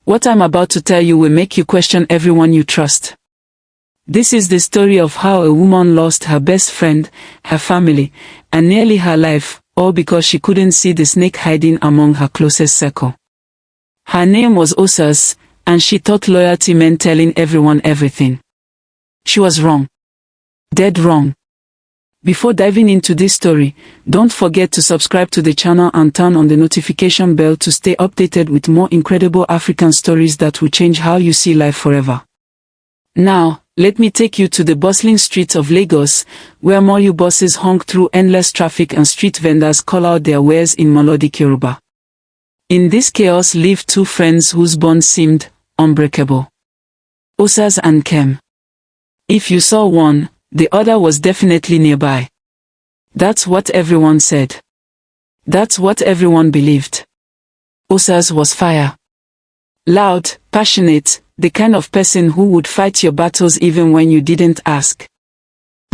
What I'm about to tell you will make you question everyone you trust. This is the story of how a woman lost her best friend, her family, and nearly her life, all because she couldn't see the snake hiding among her closest circle. Her name was Osas, and she thought loyalty meant telling everyone everything. She was wrong. Dead wrong. Before diving into this story, don't forget to subscribe to the channel and turn on the notification bell to stay updated with more incredible African stories that will change how you see life forever. Now, let me take you to the bustling streets of Lagos, where Molu buses honk through endless traffic and street vendors call out their wares in melodic Yoruba. In this chaos lived two friends whose bond seemed unbreakable. Osas and Kem. If you saw one, the other was definitely nearby. That's what everyone said. That's what everyone believed. Osas was fire. Loud, passionate, the kind of person who would fight your battles even when you didn't ask.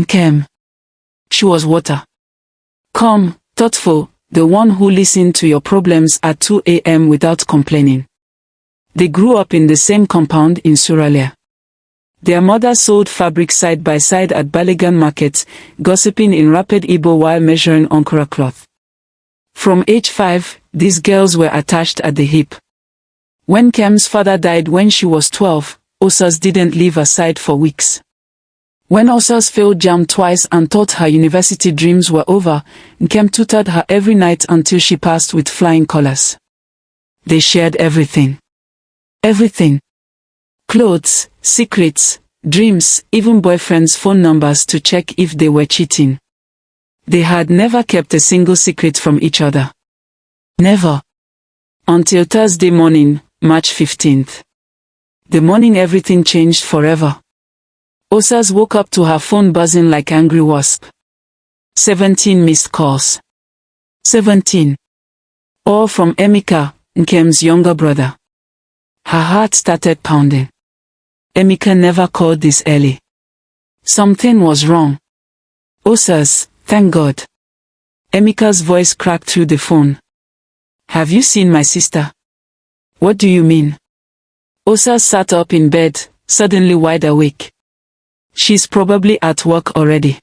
Kem. She was water. Calm, thoughtful, the one who listened to your problems at 2 a.m. without complaining. They grew up in the same compound in Suralia. Their mother sold fabric side by side at Baligan Market, gossiping in rapid Igbo while measuring Ankara cloth. From age 5, these girls were attached at the hip. When Kem's father died when she was 12, Osas didn't leave her side for weeks. When Osas failed JAMB twice and thought her university dreams were over, Kem tutored her every night until she passed with flying colors. They shared everything. Everything. Clothes, secrets, dreams, even boyfriends' phone numbers to check if they were cheating. They had never kept a single secret from each other. Never. Until Thursday morning, March 15th. The morning everything changed forever. Osas woke up to her phone buzzing like angry wasp. 17 missed calls. 17. All from Emeka, Nkem's younger brother. Her heart started pounding. Emeka never called this early. Something was wrong. Osas, thank God. Emeka's voice cracked through the phone. Have you seen my sister? What do you mean? Osas sat up in bed, suddenly wide awake. She's probably at work already.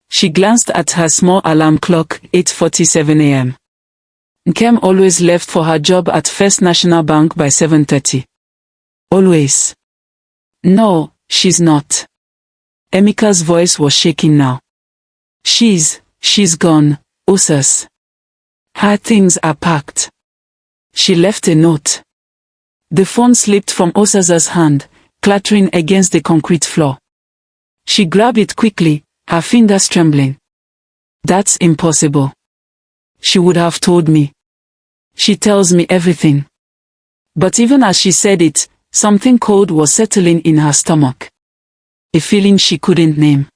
She glanced at her small alarm clock, 8:47 a.m. Nkem always left for her job at First National Bank by 7:30. Always. No, she's not. Emeka's voice was shaking now. She's gone, Osas. Her things are packed. She left a note. The phone slipped from Osas's hand, clattering against the concrete floor. She grabbed it quickly, her fingers trembling. That's impossible. She would have told me. She tells me everything. But even as she said it, something cold was settling in her stomach. A feeling she couldn't name.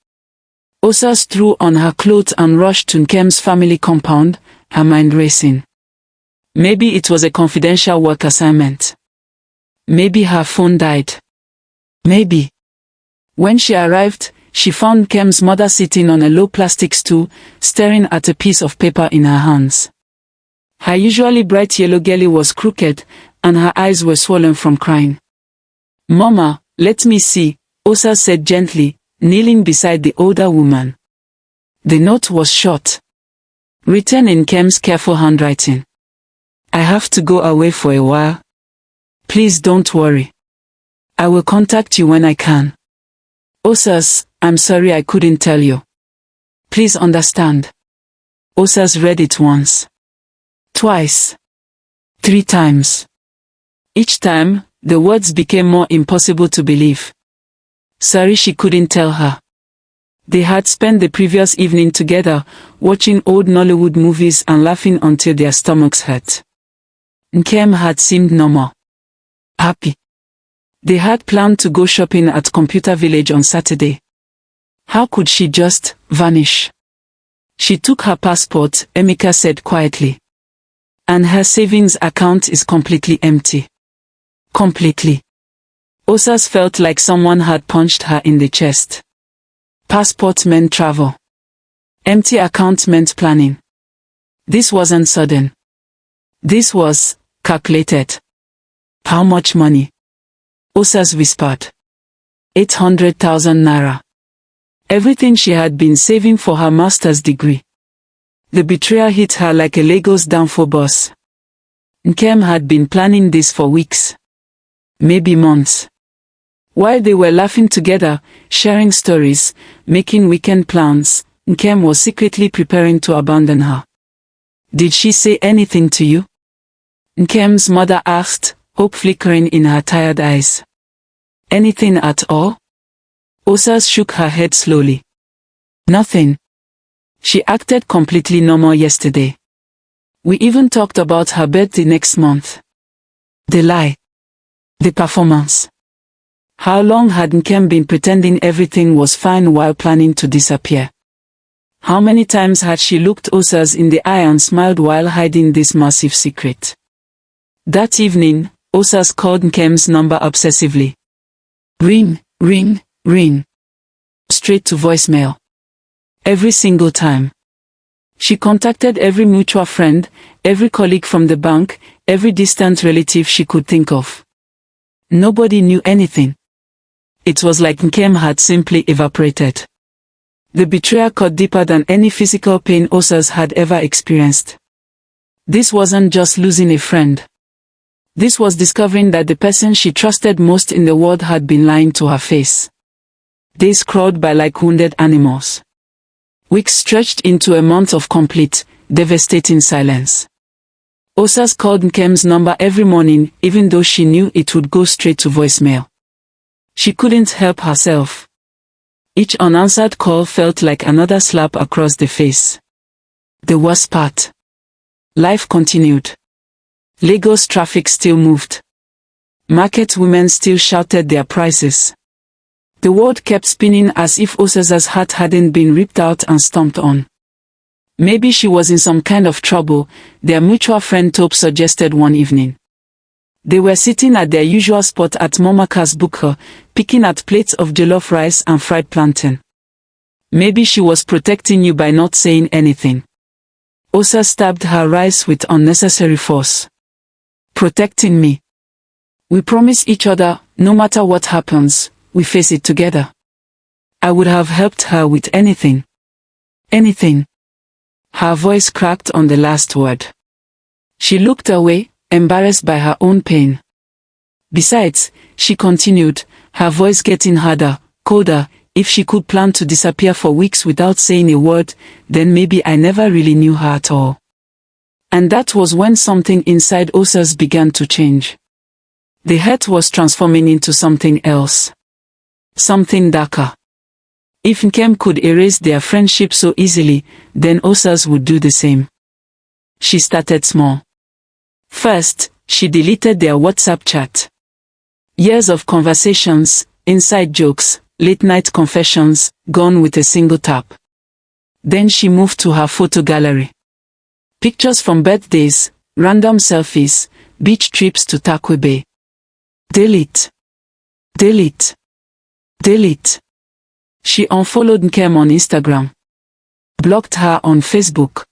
Osas threw on her clothes and rushed to Nkem's family compound, her mind racing. Maybe it was a confidential work assignment. Maybe her phone died. Maybe. When she arrived, she found Nkem's mother sitting on a low plastic stool, staring at a piece of paper in her hands. Her usually bright yellow girlie was crooked, and her eyes were swollen from crying. Mama, let me see, Osas said gently, kneeling beside the older woman. The note was short. Written in Nkem's careful handwriting. I have to go away for a while. Please don't worry. I will contact you when I can. Osas, I'm sorry I couldn't tell you. Please understand. Osas read it once. Twice. 3 times. Each time, the words became more impossible to believe. Sorry she couldn't tell her. They had spent the previous evening together, watching old Nollywood movies and laughing until their stomachs hurt. Nkem had seemed normal. Happy. They had planned to go shopping at Computer Village on Saturday. How could she just vanish? She took her passport, Emeka said quietly. And her savings account is completely empty. Completely. Osas felt like someone had punched her in the chest. Passport meant travel. Empty account meant planning. This wasn't sudden. This was calculated. How much money? Osas whispered. 800,000 naira. Everything she had been saving for her master's degree. The betrayal hit her like a Lagos downfall bus. Nkem had been planning this for weeks. Maybe months. While they were laughing together, sharing stories, making weekend plans, Nkem was secretly preparing to abandon her. Did she say anything to you? Nkem's mother asked, hope flickering in her tired eyes. Anything at all? Osas shook her head slowly. Nothing. She acted completely normal yesterday. We even talked about her birthday next month. The lie. The performance. How long had Nkem been pretending everything was fine while planning to disappear? How many times had she looked Osas in the eye and smiled while hiding this massive secret? That evening, Osas called Nkem's number obsessively. Ring, ring, ring. Straight to voicemail. Every single time. She contacted every mutual friend, every colleague from the bank, every distant relative she could think of. Nobody knew anything. It was like Nkem had simply evaporated. The betrayal cut deeper than any physical pain Osas had ever experienced. This wasn't just losing a friend. This was discovering that the person she trusted most in the world had been lying to her face. Days crawled by like wounded animals. Weeks stretched into a month of complete, devastating silence. Osas called Nkem's number every morning, even though she knew it would go straight to voicemail. She couldn't help herself. Each unanswered call felt like another slap across the face. The worst part. Life continued. Lagos traffic still moved. Market women still shouted their prices. The world kept spinning as if Osasa's heart hadn't been ripped out and stomped on. Maybe she was in some kind of trouble, their mutual friend Tope suggested one evening. They were sitting at their usual spot at Momaka's bukka, picking at plates of jollof rice and fried plantain. Maybe she was protecting you by not saying anything. Osa stabbed her rice with unnecessary force. Protecting me. We promise each other, no matter what happens, we face it together. I would have helped her with anything. Anything. Her voice cracked on the last word. She looked away, embarrassed by her own pain. Besides, she continued, her voice getting harder, colder, if she could plan to disappear for weeks without saying a word, then maybe I never really knew her at all. And that was when something inside Osas began to change. The hurt was transforming into something else. Something darker. If Nkem could erase their friendship so easily, then Osas would do the same. She started small. First, she deleted their WhatsApp chat. Years of conversations, inside jokes, late-night confessions, gone with a single tap. Then she moved to her photo gallery. Pictures from birthdays, random selfies, beach trips to Takwe Bay. Delete. Delete. Delete. She unfollowed Nkem on Instagram. Blocked her on Facebook.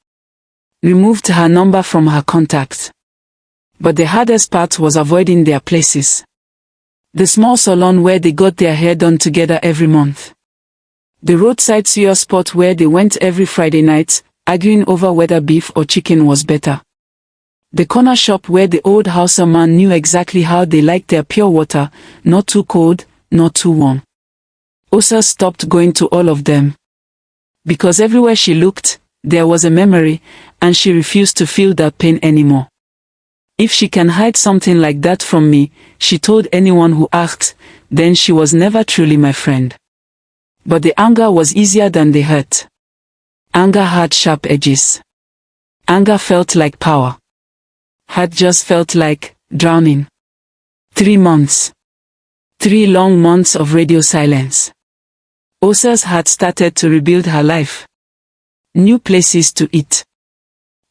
Removed her number from her contacts. But the hardest part was avoiding their places. The small salon where they got their hair done together every month. The roadside suya spot where they went every Friday night, arguing over whether beef or chicken was better. The corner shop where the old Hausa man knew exactly how they liked their pure water, not too cold, not too warm. Osa stopped going to all of them. Because everywhere she looked, there was a memory, and she refused to feel that pain anymore. If she can hide something like that from me, she told anyone who asked, then she was never truly my friend. But the anger was easier than the hurt. Anger had sharp edges. Anger felt like power. Had just felt like drowning. 3 months. 3 long months of radio silence. Osas had started to rebuild her life. New places to eat.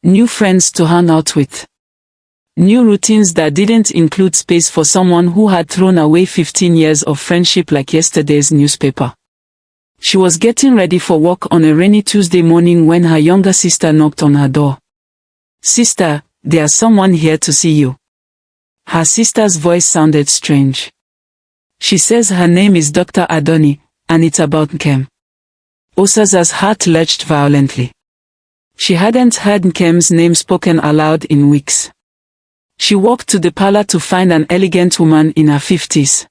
New friends to hang out with. New routines that didn't include space for someone who had thrown away 15 years of friendship like yesterday's newspaper. She was getting ready for work on a rainy Tuesday morning when her younger sister knocked on her door. "Sister, there's someone here to see you." Her sister's voice sounded strange. She says her name is Dr. Adoni, and it's about Nkem. Osaza's heart lurched violently. She hadn't heard Nkem's name spoken aloud in weeks. She walked to the parlor to find an elegant woman in her 50s.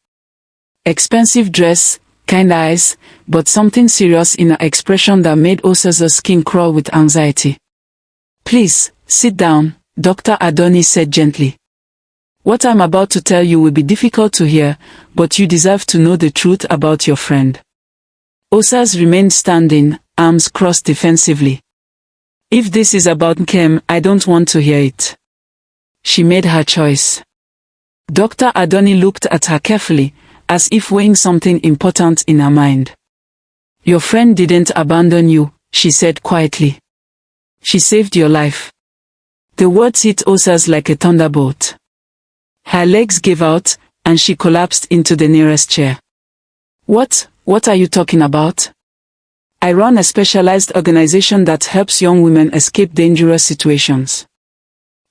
Expensive dress, kind eyes, but something serious in her expression that made Osaza's skin crawl with anxiety. "Please, sit down," Dr. Adoni said gently. "What I'm about to tell you will be difficult to hear, but you deserve to know the truth about your friend." Osaz remained standing, arms crossed defensively. "If this is about Nkem, I don't want to hear it." She made her choice. Dr. Adoni looked at her carefully, as if weighing something important in her mind. "Your friend didn't abandon you," she said quietly. "She saved your life." The words hit Osaz like a thunderbolt. Her legs gave out, and she collapsed into the nearest chair. What are you talking about?" "I run a specialized organization that helps young women escape dangerous situations.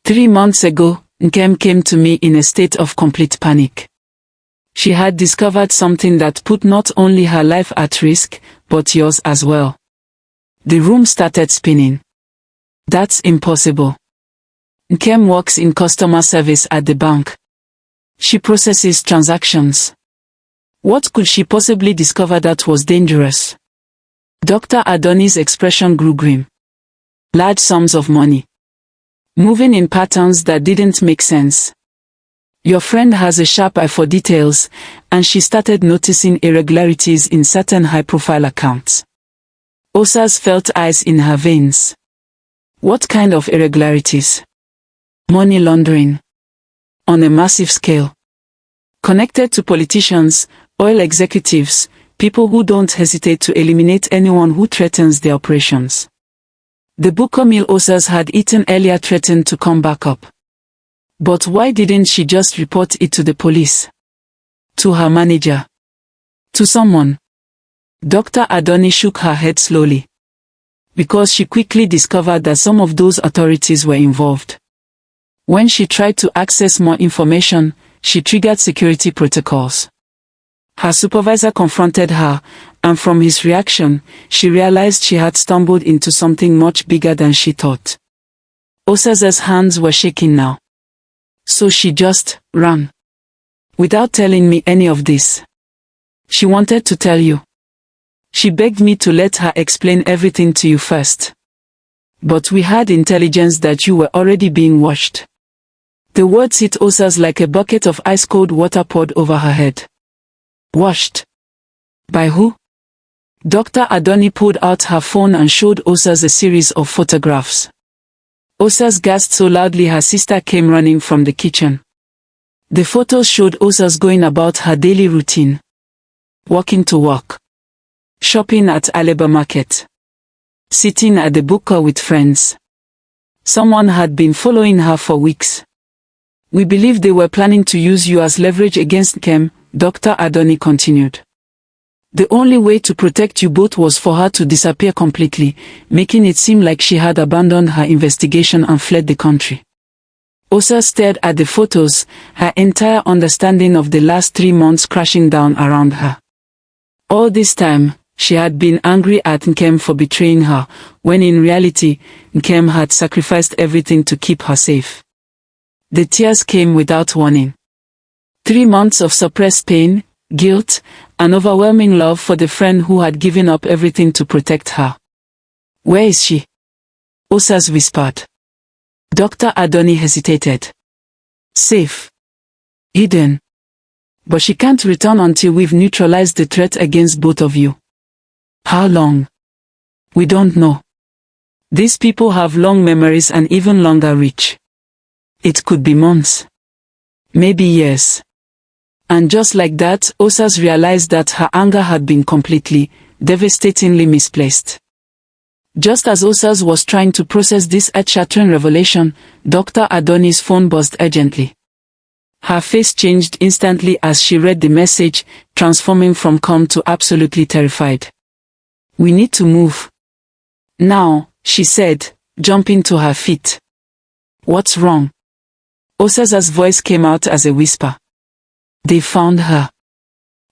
3 months ago, Nkem came to me in a state of complete panic. She had discovered something that put not only her life at risk, but yours as well." The room started spinning. "That's impossible. Nkem works in customer service at the bank. She processes transactions. What could she possibly discover that was dangerous?" Dr. Adoni's expression grew grim. "Large sums of money. Moving in patterns that didn't make sense. Your friend has a sharp eye for details, and she started noticing irregularities in certain high-profile accounts." Osaz felt ice in her veins. "What kind of irregularities?" "Money laundering. On a massive scale. Connected to politicians, oil executives, people who don't hesitate to eliminate anyone who threatens their operations." The buko meal Osaz had eaten earlier threatened to come back up. But why didn't she just report it to the police? To her manager? To someone? Dr. Adoni shook her head slowly. Because she quickly discovered that some of those authorities were involved. When she tried to access more information, she triggered security protocols. Her supervisor confronted her, and from his reaction, she realized she had stumbled into something much bigger than she thought. Osaza's hands were shaking now. "So she just ran. Without telling me any of this. She wanted to tell you. She begged me to let her explain everything to you first. But we had intelligence that you were already being watched." The words hit Osaz like a bucket of ice-cold water poured over her head. "Watched? By who?" Dr. Adoni pulled out her phone and showed Osaz a series of photographs. Osaz gasped so loudly her sister came running from the kitchen. The photos showed Osaz going about her daily routine. Walking to work. Shopping at Alaba Market. Sitting at the buka with friends. Someone had been following her for weeks. "We believe they were planning to use you as leverage against Nkem," Dr. Adoni continued. "The only way to protect you both was for her to disappear completely, making it seem like she had abandoned her investigation and fled the country." Osa stared at the photos, her entire understanding of the last 3 months crashing down around her. All this time, she had been angry at Nkem for betraying her, when in reality, Nkem had sacrificed everything to keep her safe. The tears came without warning. 3 months of suppressed pain, guilt, and overwhelming love for the friend who had given up everything to protect her. "Where is she?" Osaz whispered. Dr. Adoni hesitated. "Safe. Hidden. But she can't return until we've neutralized the threat against both of you." "How long?" "We don't know. These people have long memories and even longer reach. It could be months. Maybe years." And just like that, Osaz realized that her anger had been completely, devastatingly misplaced. Just as Osaz was trying to process this earth-shattering revelation, Dr. Adoni's phone buzzed urgently. Her face changed instantly as she read the message, transforming from calm to absolutely terrified. "We need to move. Now," she said, jumping to her feet. "What's wrong?" Osaza's voice came out as a whisper. They found her.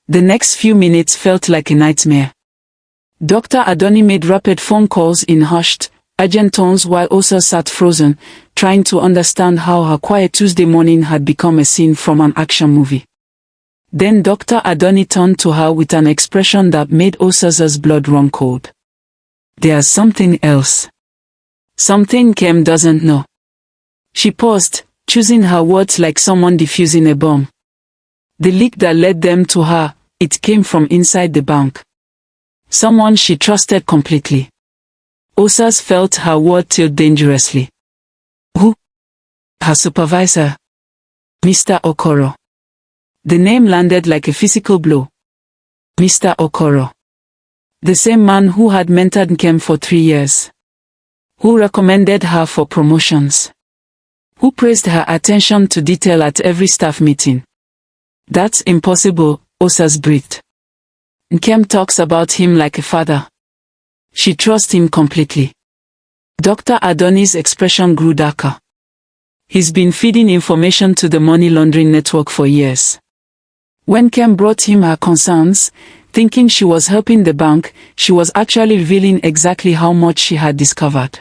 The next few minutes felt like a nightmare. Dr. Adoni made rapid phone calls in hushed, urgent tones while Osa sat frozen, trying to understand how her quiet Tuesday morning had become a scene from an action movie. Then Dr. Adoni turned to her with an expression that made Osaza's blood run cold. There's something else. Something Kem doesn't know. She paused, choosing her words like someone defusing a bomb. The leak that led them to her, it came from inside the bank. Someone she trusted completely. Osas felt her word tilt dangerously. Who? Her supervisor. Mr. Okoro. The name landed like a physical blow. Mr. Okoro. The same man who had mentored Nkem for 3 years. Who recommended her for promotions. Who praised her attention to detail at every staff meeting. That's impossible, Osas breathed. Nkem talks about him like a father. She trusts him completely. Dr. Adoni's expression grew darker. He's been feeding information to the money laundering network for years. When Nkem brought him her concerns, thinking she was helping the bank, she was actually revealing exactly how much she had discovered.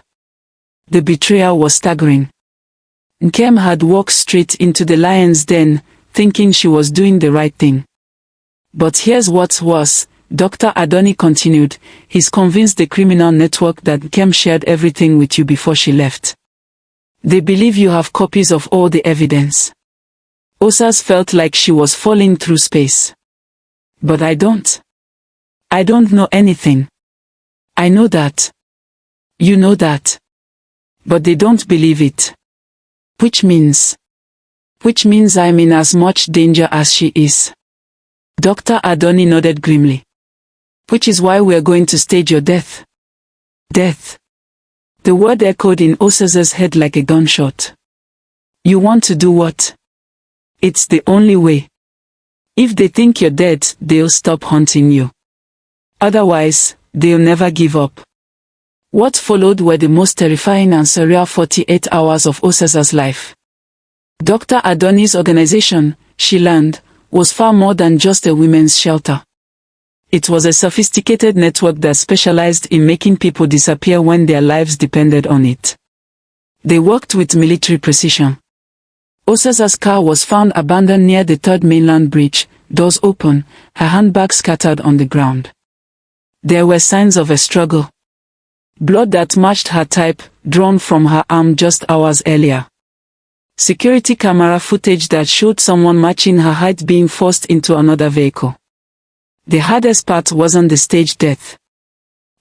The betrayal was staggering. Nkem had walked straight into the lion's den, thinking she was doing the right thing. But here's what's worse, Dr. Adoni continued, he's convinced the criminal network that Nkem shared everything with you before she left. They believe you have copies of all the evidence. Osas felt like she was falling through space. But I don't. I don't know anything. I know that. You know that. But they don't believe it. Which means I'm in as much danger as she is. Dr. Adoni nodded grimly. Which is why we're going to stage your death. Death. The word echoed in Osaza's head like a gunshot. You want to do what? It's the only way. If they think you're dead, they'll stop hunting you. Otherwise, they'll never give up. What followed were the most terrifying and surreal 48 hours of Osaza's life. Dr. Adoni's organization, she learned, was far more than just a women's shelter. It was a sophisticated network that specialized in making people disappear when their lives depended on it. They worked with military precision. Osaza's car was found abandoned near the third mainland bridge, doors open, her handbag scattered on the ground. There were signs of a struggle. Blood that matched her type, drawn from her arm just hours earlier. Security camera footage that showed someone matching her height being forced into another vehicle. The hardest part wasn't the staged death.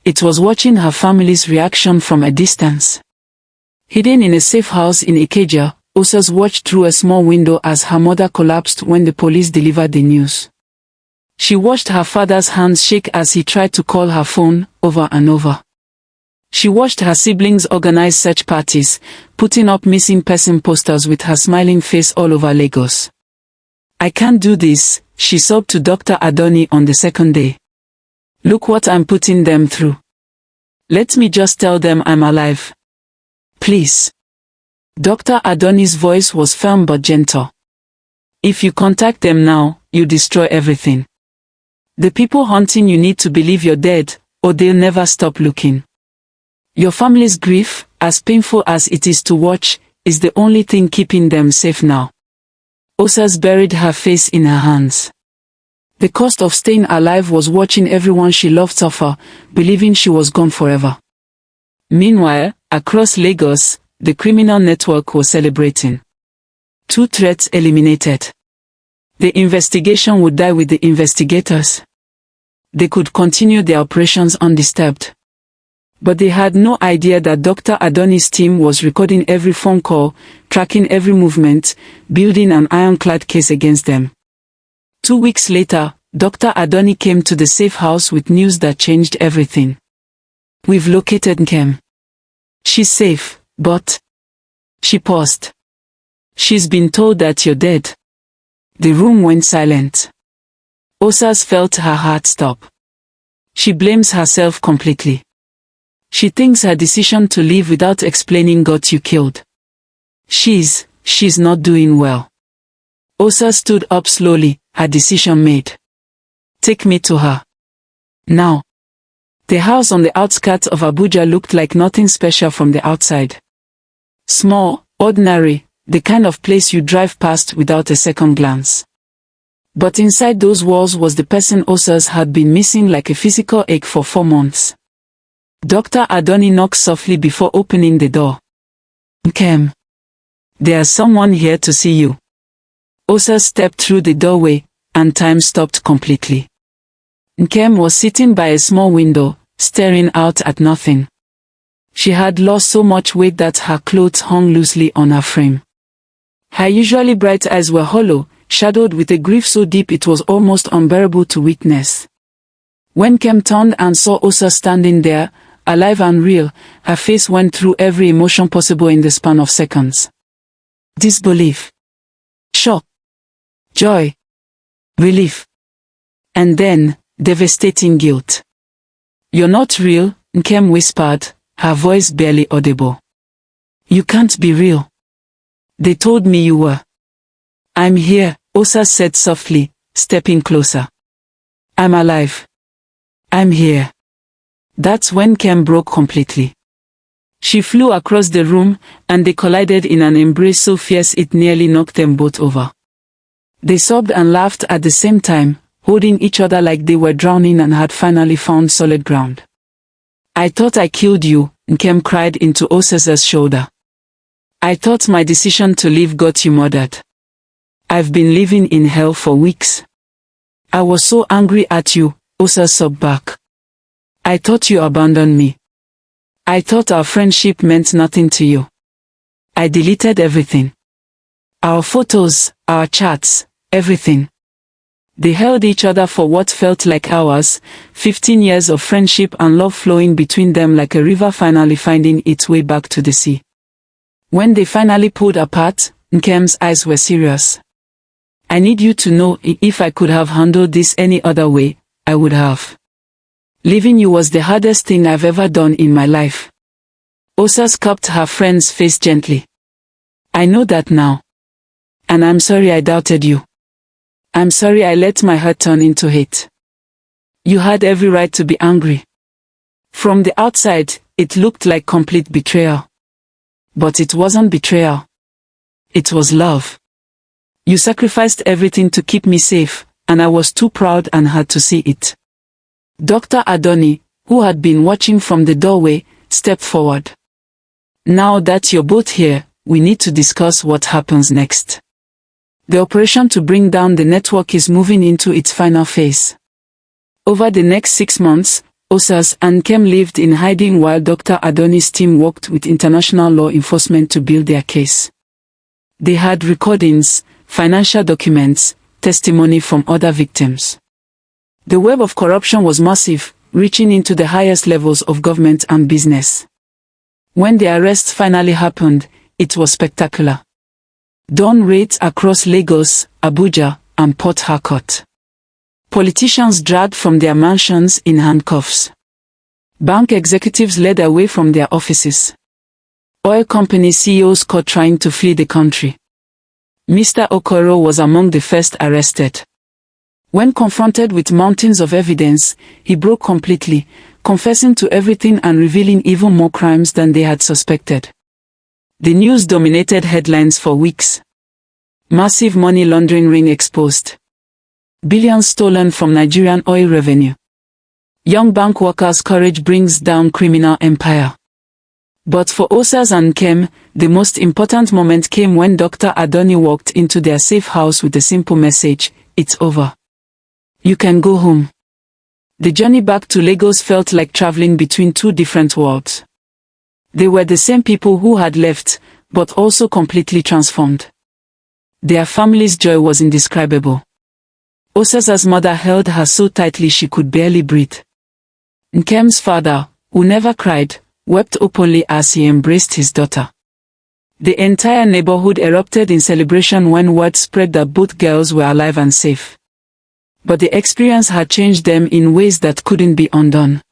It was watching her family's reaction from a distance. Hidden in a safe house in Ikeja, Osas watched through a small window as her mother collapsed when the police delivered the news. She watched her father's hands shake as he tried to call her phone, over and over. She watched her siblings organize search parties, putting up missing person posters with her smiling face all over Lagos. I can't do this, she sobbed to Dr. Adoni on the second day. Look what I'm putting them through. Let me just tell them I'm alive. Please. Dr. Adoni's voice was firm but gentle. If you contact them now, you destroy everything. The people hunting you need to believe you're dead, or they'll never stop looking. Your family's grief, as painful as it is to watch, is the only thing keeping them safe now. Osas buried her face in her hands. The cost of staying alive was watching everyone she loved suffer, believing she was gone forever. Meanwhile, across Lagos, the criminal network was celebrating. 2 threats eliminated. The investigation would die with the investigators. They could continue their operations undisturbed. But they had no idea that Dr. Adoni's team was recording every phone call, tracking every movement, building an ironclad case against them. 2 weeks later, Dr. Adoni came to the safe house with news that changed everything. We've located Nkem. She's safe, but... She paused. She's been told that you're dead. The room went silent. Osas felt her heart stop. She blames herself completely. She thinks her decision to leave without explaining got you killed. She's She's not doing well. Osa stood up slowly, her decision made. Take me to her. Now. The house on the outskirts of Abuja looked like nothing special from the outside. Small, ordinary, the kind of place you drive past without a second glance. But inside those walls was the person Osa's had been missing like a physical ache for 4 months. Dr. Adoni knocked softly before opening the door. Nkem. There's someone here to see you. Osa stepped through the doorway, and time stopped completely. Nkem was sitting by a small window, staring out at nothing. She had lost so much weight that her clothes hung loosely on her frame. Her usually bright eyes were hollow, shadowed with a grief so deep it was almost unbearable to witness. When Nkem turned and saw Osa standing there, alive and real, her face went through every emotion possible in the span of seconds. Disbelief. Shock. Joy. Relief. And then, devastating guilt. You're not real, Nkem whispered, her voice barely audible. You can't be real. They told me you were. I'm here, Osa said softly, stepping closer. I'm alive. I'm here. That's when Nkem broke completely. She flew across the room, and they collided in an embrace so fierce it nearly knocked them both over. They sobbed and laughed at the same time, holding each other like they were drowning and had finally found solid ground. I thought I killed you, Nkem cried into Osa's shoulder. I thought my decision to leave got you murdered. I've been living in hell for weeks. I was so angry at you, Osa sobbed back. I thought you abandoned me. I thought our friendship meant nothing to you. I deleted everything. Our photos, our chats, everything. They held each other for what felt like hours, 15 years of friendship and love flowing between them like a river finally finding its way back to the sea. When they finally pulled apart, Nkem's eyes were serious. I need you to know if I could have handled this any other way, I would have. Leaving you was the hardest thing I've ever done in my life. Osa cupped her friend's face gently. I know that now. And I'm sorry I doubted you. I'm sorry I let my hurt turn into hate. You had every right to be angry. From the outside, it looked like complete betrayal. But it wasn't betrayal. It was love. You sacrificed everything to keep me safe, and I was too proud and had to see it. Dr. Adoni, who had been watching from the doorway, stepped forward. Now that you're both here, we need to discuss what happens next. The operation to bring down the network is moving into its final phase. Over the next 6 months, Osas and Nkem lived in hiding while Dr. Adoni's team worked with international law enforcement to build their case. They had recordings, financial documents, testimony from other victims. The web of corruption was massive, reaching into the highest levels of government and business. When the arrests finally happened, it was spectacular. Dawn raids across Lagos, Abuja, and Port Harcourt. Politicians dragged from their mansions in handcuffs. Bank executives led away from their offices. Oil company CEOs caught trying to flee the country. Mr. Okoro was among the first arrested. When confronted with mountains of evidence, he broke completely, confessing to everything and revealing even more crimes than they had suspected. The news dominated headlines for weeks. Massive money laundering ring exposed. Billions stolen from Nigerian oil revenue. Young bank workers' courage brings down criminal empire. But for Osas and Nkem, the most important moment came when Dr. Adoni walked into their safe house with a simple message: it's over. You can go home. The journey back to Lagos felt like traveling between two different worlds. They were the same people who had left, but also completely transformed. Their family's joy was indescribable. Osasa's mother held her so tightly she could barely breathe. Nkem's father, who never cried, wept openly as he embraced his daughter. The entire neighborhood erupted in celebration when word spread that both girls were alive and safe. But the experience had changed them in ways that couldn't be undone.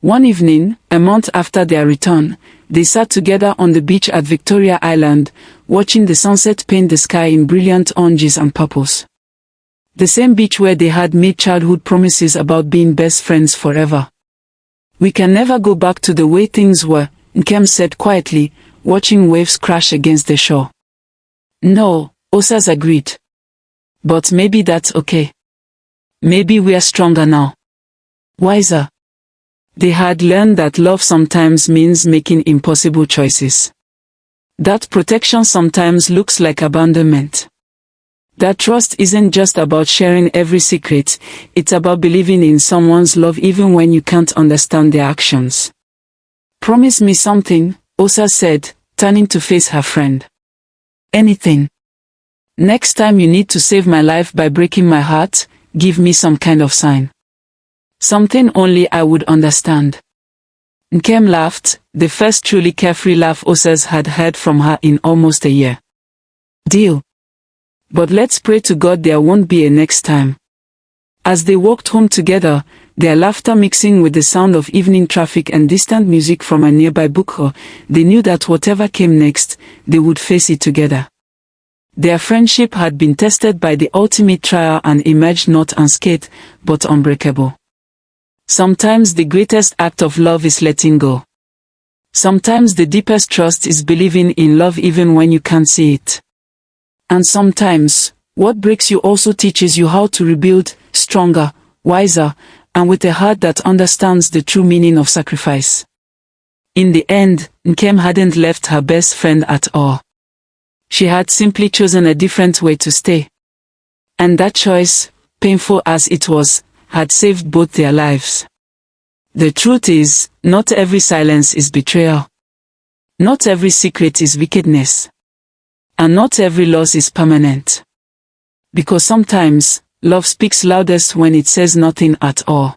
One evening, a month after their return, They sat together on the beach at Victoria Island, watching the sunset paint the sky in brilliant oranges and purples. The same beach where they had made childhood promises about being best friends forever. "We can never go back to the way things were," Nkem said quietly, watching waves crash against the shore. "No," Osas agreed. "But maybe that's okay. Maybe we are stronger now. Wiser." They had learned that love sometimes means making impossible choices. That protection sometimes looks like abandonment. That trust isn't just about sharing every secret, it's about believing in someone's love even when you can't understand their actions. "Promise me something," Osa said, turning to face her friend. "Anything. Next time you need to save my life by breaking my heart, give me some kind of sign. Something only I would understand." Nkem laughed, the first truly carefree laugh Osas had heard from her in almost a year. "Deal. But let's pray to God there won't be a next time." As they walked home together, their laughter mixing with the sound of evening traffic and distant music from a nearby bookstore, they knew that whatever came next, they would face it together. Their friendship had been tested by the ultimate trial and emerged not unscathed, but unbreakable. Sometimes the greatest act of love is letting go. Sometimes the deepest trust is believing in love even when you can't see it. And sometimes, what breaks you also teaches you how to rebuild, stronger, wiser, and with a heart that understands the true meaning of sacrifice. In the end, Nkem hadn't left her best friend at all. She had simply chosen a different way to stay. And that choice, painful as it was, had saved both their lives. The truth is, not every silence is betrayal. Not every secret is wickedness. And not every loss is permanent. Because sometimes, love speaks loudest when it says nothing at all.